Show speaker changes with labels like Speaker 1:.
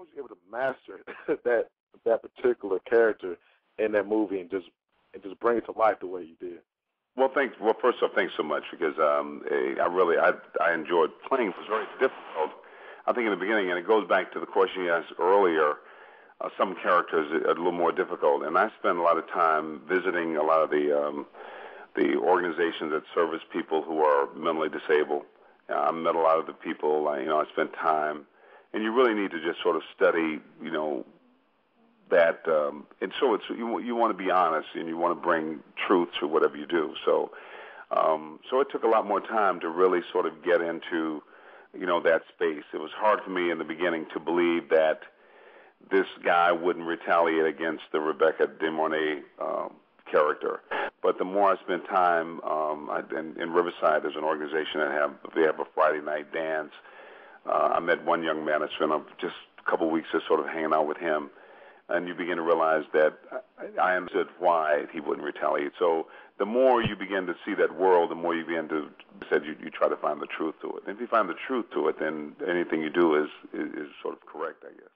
Speaker 1: was you able to master that particular character in that movie and just bring it to life the way you did?
Speaker 2: Well, thanks. Well, first off, thanks so much because I enjoyed playing. It was very difficult. I think in the beginning, and it goes back to the question you asked earlier. Some characters are a little more difficult, and I spend a lot of time visiting a lot of the organizations that service people who are mentally disabled. I met a lot of the people. I spent time, and you really need to just sort of study, that. And so you want to be honest, and you want to bring truth to whatever you do. So it took a lot more time to really sort of get into, that space. It was hard for me in the beginning to believe that this guy wouldn't retaliate against the Rebecca De Mornay character. But the more I spent time in Riverside, there's an organization they have a Friday night dance. I met one young man. I spent just a couple of weeks just sort of hanging out with him, and you begin to realize that I understood why he wouldn't retaliate. So the more you begin to see that world, the more you begin to you try to find the truth to it. And if you find the truth to it, then anything you do is sort of correct, I guess.